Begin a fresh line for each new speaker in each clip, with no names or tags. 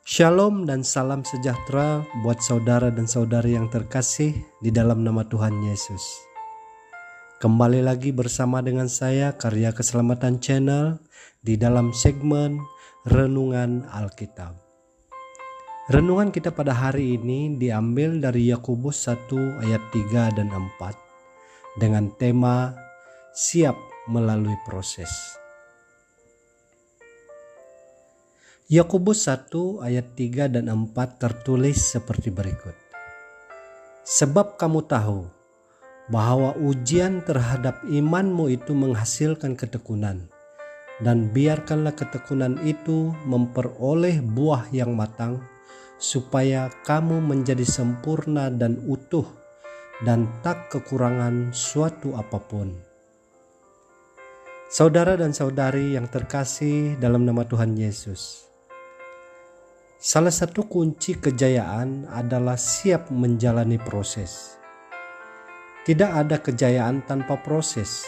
Shalom dan salam sejahtera buat saudara dan saudari yang terkasih di dalam nama Tuhan Yesus. Kembali lagi bersama dengan saya Karya Keselamatan Channel di dalam segmen Renungan Alkitab. Renungan kita pada hari ini diambil dari Yakobus 1 ayat 3 dan 4 dengan tema Siap Melalui Proses. Yakobus 1 ayat 3 dan 4 tertulis seperti berikut. Sebab kamu tahu bahwa ujian terhadap imanmu itu menghasilkan ketekunan, dan biarkanlah ketekunan itu memperoleh buah yang matang, supaya kamu menjadi sempurna dan utuh dan tak kekurangan suatu apapun. Saudara dan saudari yang terkasih dalam nama Tuhan Yesus, salah satu kunci kejayaan adalah siap menjalani proses. Tidak ada kejayaan tanpa proses.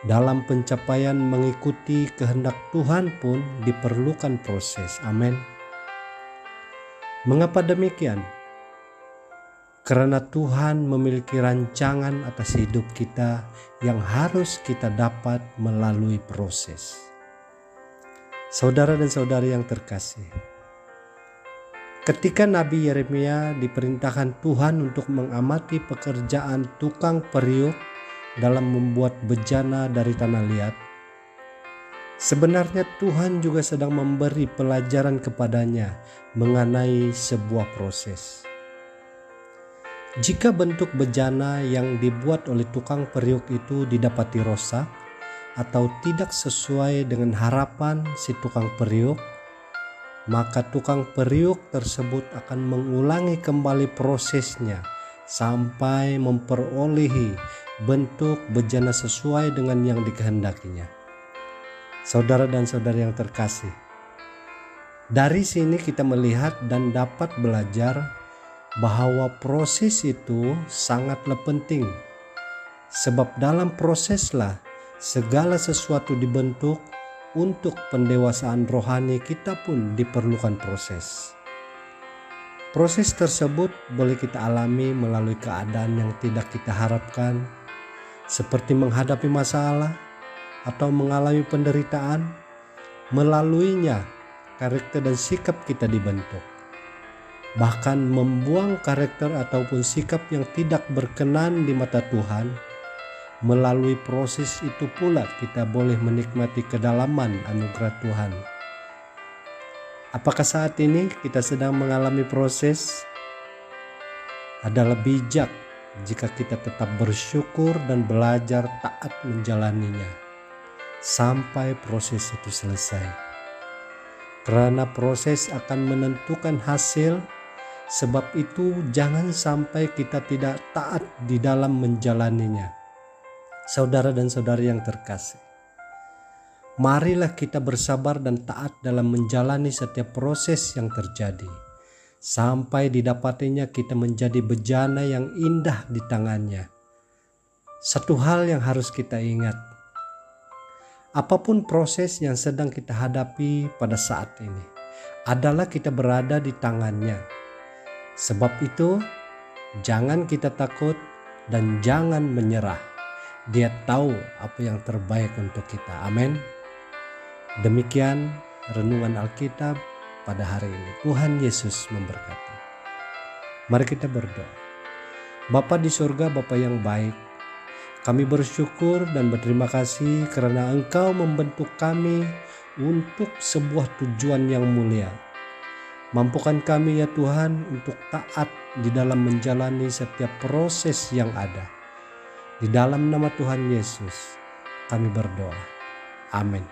Dalam pencapaian mengikuti kehendak Tuhan pun diperlukan proses. Amin. Mengapa demikian? Karena Tuhan memiliki rancangan atas hidup kita yang harus kita dapat melalui proses. Saudara dan saudari yang terkasih, ketika Nabi Yeremia diperintahkan Tuhan untuk mengamati pekerjaan tukang periuk dalam membuat bejana dari tanah liat, sebenarnya Tuhan juga sedang memberi pelajaran kepadanya mengenai sebuah proses. Jika bentuk bejana yang dibuat oleh tukang periuk itu didapati rosak atau tidak sesuai dengan harapan si tukang periuk, maka tukang periuk tersebut akan mengulangi kembali prosesnya sampai memperolehi bentuk bejana sesuai dengan yang dikehendakinya. Saudara dan saudari yang terkasih, dari sini kita melihat dan dapat belajar bahwa proses itu sangatlah penting, sebab dalam proseslah segala sesuatu dibentuk. Untuk pendewasaan rohani kita pun diperlukan proses. Proses tersebut boleh kita alami melalui keadaan yang tidak kita harapkan, seperti menghadapi masalah atau mengalami penderitaan. Melaluinya karakter dan sikap kita dibentuk. Bahkan membuang karakter ataupun sikap yang tidak berkenan di mata Tuhan, melalui proses itu pula kita boleh menikmati kedalaman anugerah Tuhan. Apakah saat ini kita sedang mengalami proses? Adalah bijak jika kita tetap bersyukur dan belajar taat menjalaninya sampai proses itu selesai. Karena proses akan menentukan hasil, sebab itu jangan sampai kita tidak taat di dalam menjalaninya. Saudara dan saudari yang terkasih, marilah kita bersabar dan taat dalam menjalani setiap proses yang terjadi, sampai didapatinya kita menjadi bejana yang indah di tangannya. Satu hal yang harus kita ingat, apapun proses yang sedang kita hadapi pada saat ini, adalah kita berada di tangannya. Sebab itu, jangan kita takut dan jangan menyerah. Dia tahu apa yang terbaik untuk kita. Amin. Demikian renungan Alkitab pada hari ini. Tuhan Yesus memberkati. Mari kita berdoa. Bapa di surga, Bapa yang baik, kami bersyukur dan berterima kasih karena Engkau membentuk kami untuk sebuah tujuan yang mulia. Mampukan kami ya Tuhan untuk taat di dalam menjalani setiap proses yang ada. Di dalam nama Tuhan Yesus kami berdoa. Amin.